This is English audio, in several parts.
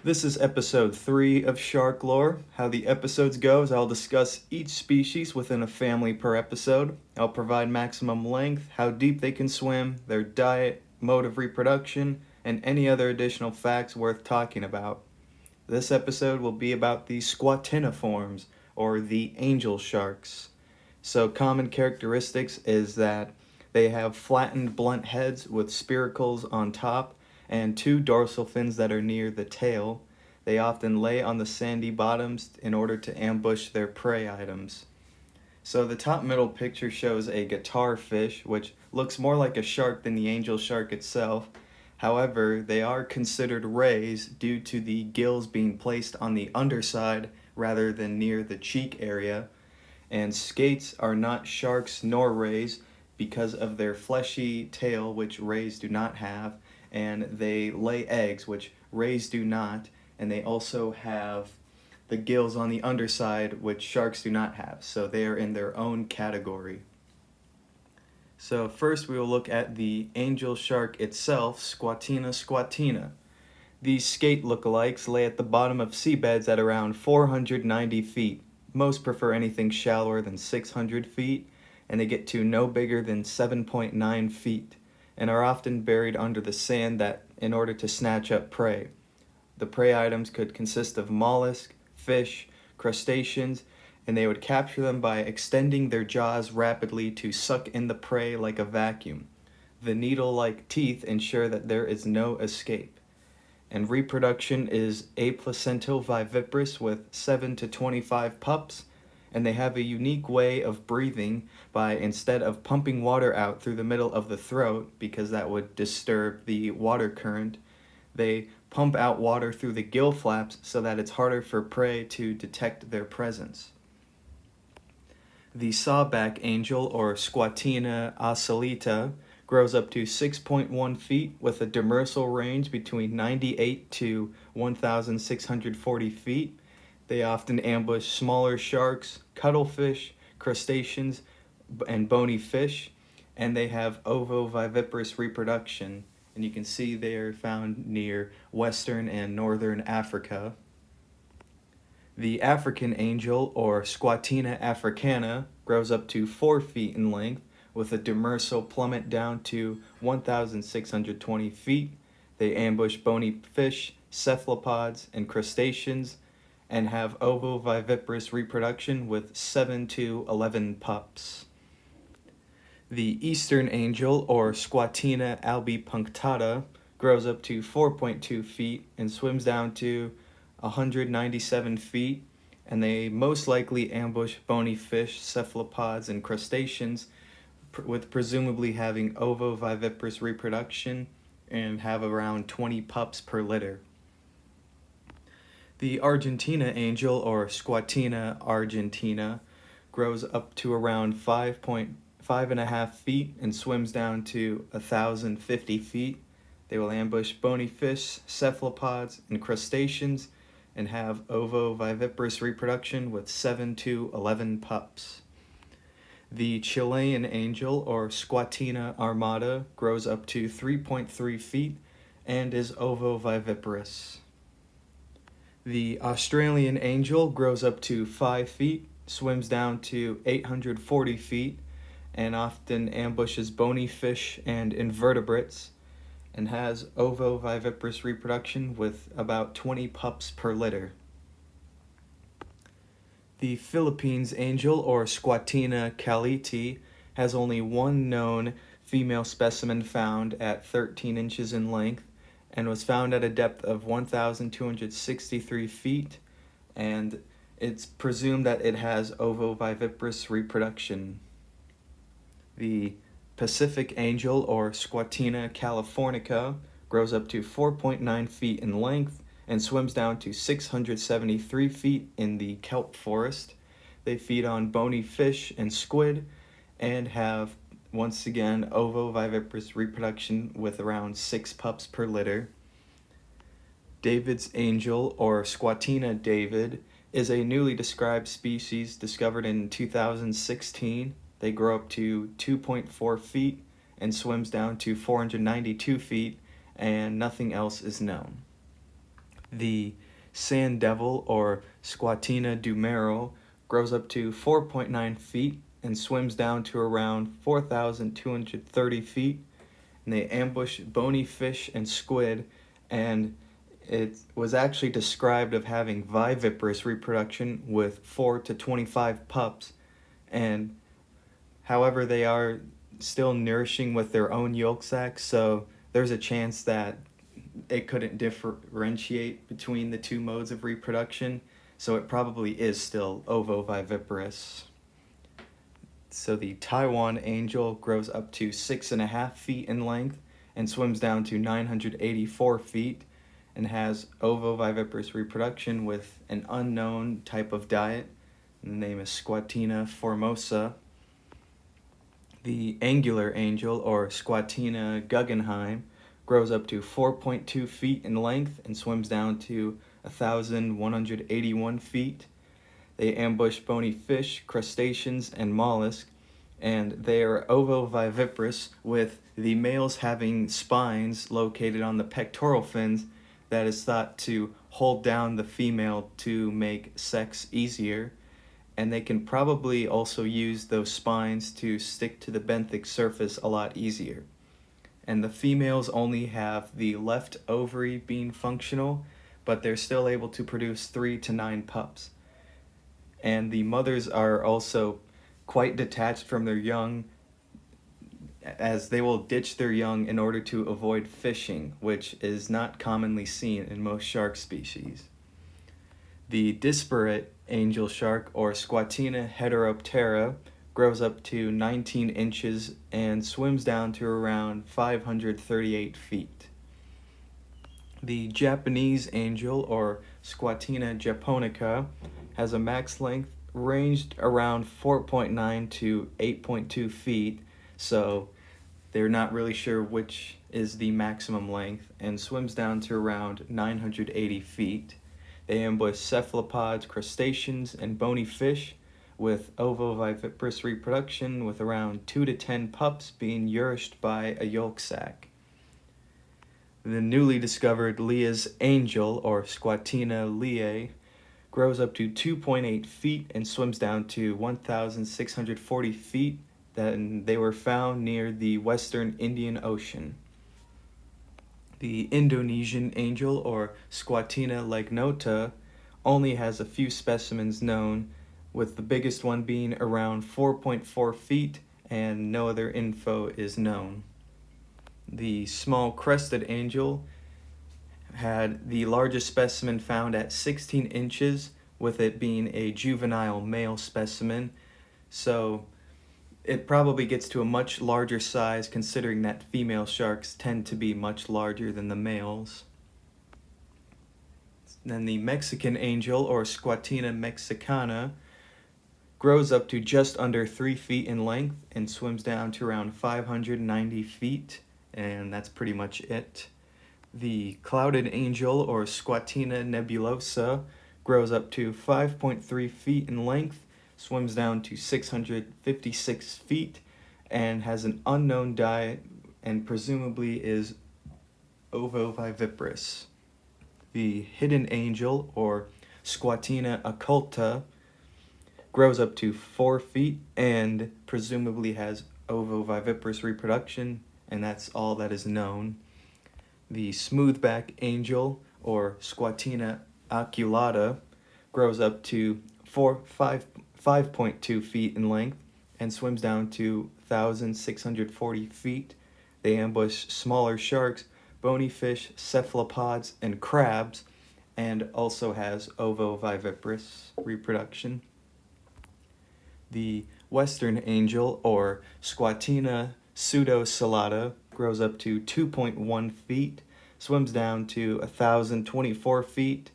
This is episode 3 of Shark Lore. How the episodes go is I'll discuss each species within a family per episode. I'll provide maximum length, how deep they can swim, their diet, mode of reproduction, and any other additional facts worth talking about. This episode will be about the Squatiniformes, or the angel sharks. So common characteristics is that they have flattened blunt heads with spiracles on top and two dorsal fins that are near the tail. They often lay on the sandy bottoms in order to ambush their prey items. So the top middle picture shows a guitar fish, which looks more like a shark than the angel shark itself. However, they are considered rays due to the gills being placed on the underside rather than near the cheek area. And skates are not sharks nor rays because of their fleshy tail, which rays do not have, and they lay eggs, which rays do not, and they also have the gills on the underside, which sharks do not have, so they are in their own category. So first we will look at the angel shark itself, Squatina squatina. These skate lookalikes lay at the bottom of seabeds at around 490 feet. Most prefer anything shallower than 600 feet, and they get to no bigger than 7.9 feet, and are often buried under the sand in order to snatch up prey. The prey items could consist of mollusks, fish, crustaceans, and they would capture them by extending their jaws rapidly to suck in the prey like a vacuum. The needle-like teeth ensure that there is no escape. And reproduction is aplacental viviparous with 7 to 25 pups, and they have a unique way of breathing by, instead of pumping water out through the middle of the throat, because that would disturb the water current, they pump out water through the gill flaps so that it's harder for prey to detect their presence. The sawback angel, or Squatina ocellata, grows up to 6.1 feet with a demersal range between 98 to 1,640 feet. They often ambush smaller sharks, cuttlefish, crustaceans, and bony fish, and they have ovoviviparous reproduction. And you can see they are found near western and northern Africa. The African angel, or Squatina africana, grows up to 4 feet in length with a demersal plummet down to 1,620 feet. They ambush bony fish, cephalopods, and crustaceans, and have ovoviviparous reproduction with 7 to 11 pups. The eastern angel, or Squatina albipunctata, grows up to 4.2 feet and swims down to 197 feet, and they most likely ambush bony fish, cephalopods, and crustaceans, with presumably having ovoviviparous reproduction and have around 20 pups per litter. The Argentina angel, or Squatina argentina, grows up to around 5.5 feet and swims down to 1,050 feet. They will ambush bony fish, cephalopods, and crustaceans, and have ovoviviparous reproduction with 7 to 11 pups. The Chilean angel, or Squatina armata, grows up to 3.3 feet and is ovoviviparous. The Australian angel grows up to 5 feet, swims down to 840 feet, and often ambushes bony fish and invertebrates, and has ovoviviparous reproduction with about 20 pups per litter. The Philippines angel, or Squatina caliti, has only one known female specimen found at 13 inches in length, and was found at a depth of 1,263 feet, and it's presumed that it has ovoviviparous reproduction. The Pacific angel, or Squatina californica, grows up to 4.9 feet in length and swims down to 673 feet in the kelp forest. They feed on bony fish and squid and have, once again, ovoviviparous reproduction with around 6 pups per litter. David's angel, or Squatina david, is a newly described species discovered in 2016. They grow up to 2.4 feet and swims down to 492 feet, and nothing else is known. The sand devil, or Squatina dumero, grows up to 4.9 feet and swims down to around 4,230 feet. And they ambush bony fish and squid, and it was actually described of having viviparous reproduction with 4 to 25 pups. And however, they are still nourishing with their own yolk sacs, so there's a chance that it couldn't differentiate between the two modes of reproduction, so it probably is still ovoviviparous. So the Taiwan angel grows up to 6.5 feet in length and swims down to 984 feet and has ovoviviparous reproduction with an unknown type of diet. The name is Squatina formosa. The angular angel, or Squatina Guggenheim, grows up to 4.2 feet in length and swims down to 1,181 feet. They ambush bony fish, crustaceans, and mollusks, and they are ovoviviparous, with the males having spines located on the pectoral fins that is thought to hold down the female to make sex easier. And they can probably also use those spines to stick to the benthic surface a lot easier. And the females only have the left ovary being functional, but they're still able to produce 3 to 9 pups. And the mothers are also quite detached from their young, as they will ditch their young in order to avoid fishing, which is not commonly seen in most shark species. The disparate angel shark, or Squatina heteroptera, grows up to 19 inches and swims down to around 538 feet. The Japanese angel, or Squatina japonica, has a max length ranged around 4.9 to 8.2 feet, so they're not really sure which is the maximum length, and swims down to around 980 feet. They ambush cephalopods, crustaceans, and bony fish, with ovoviviparous reproduction with around 2 to 10 pups being nourished by a yolk sac. The newly discovered Leah's angel, or Squatina leae, grows up to 2.8 feet and swims down to 1,640 feet. Then they were found near the western Indian Ocean. The Indonesian angel, or Squatina lygnota, only has a few specimens known, with the biggest one being around 4.4 feet, and no other info is known. The small crested angel had the largest specimen found at 16 inches, with it being a juvenile male specimen, so it probably gets to a much larger size, considering that female sharks tend to be much larger than the males. Then the Mexican angel, or Squatina mexicana, grows up to just under 3 feet in length and swims down to around 590 feet, and that's pretty much it. The clouded angel, or Squatina nebulosa, grows up to 5.3 feet in length, swims down to 656 feet, and has an unknown diet, and presumably is ovoviviparous. The hidden angel, or Squatina occulta, grows up to 4 feet and presumably has ovoviviparous reproduction, and that's all that is known. The smoothback angel, or Squatina aculeata, grows up to 5.2 feet in length and swims down to 1,640 feet. They ambush smaller sharks, bony fish, cephalopods, and crabs, and also has ovoviviparous reproduction. The western angel, or Squatina pseudocelata, grows up to 2.1 feet, swims down to 1,024 feet,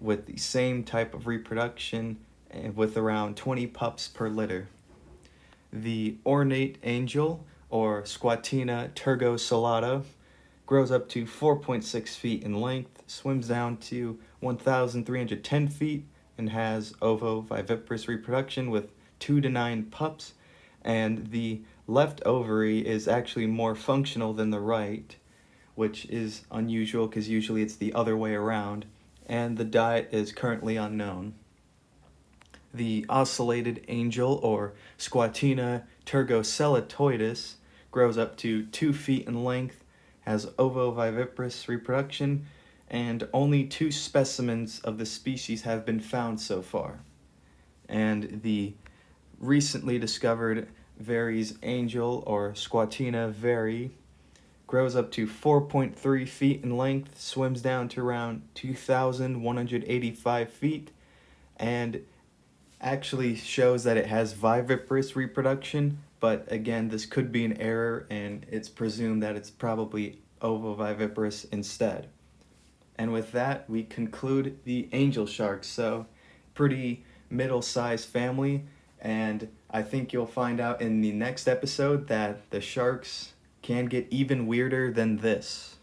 with the same type of reproduction, and with around 20 pups per litter. The ornate angel, or Squatina tergocelata, grows up to 4.6 feet in length, swims down to 1,310 feet, and has ovoviviparous reproduction with 2 to 9 pups, and the left ovary is actually more functional than the right, which is unusual because usually it's the other way around. and the diet is currently unknown. The ocellated angel, or Squatina turgoceletoides, grows up to 2 feet in length, has ovoviviparous reproduction, and only 2 specimens of the species have been found so far. And the recently discovered Very's angel, or Squatina veri, grows up to 4.3 feet in length, swims down to around 2,185 feet, and actually shows that it has viviparous reproduction, but again, this could be an error, and it's presumed that it's probably ovoviviparous instead. And with that, we conclude the angel sharks. So, pretty middle-sized family, and I think you'll find out in the next episode that the sharks can get even weirder than this.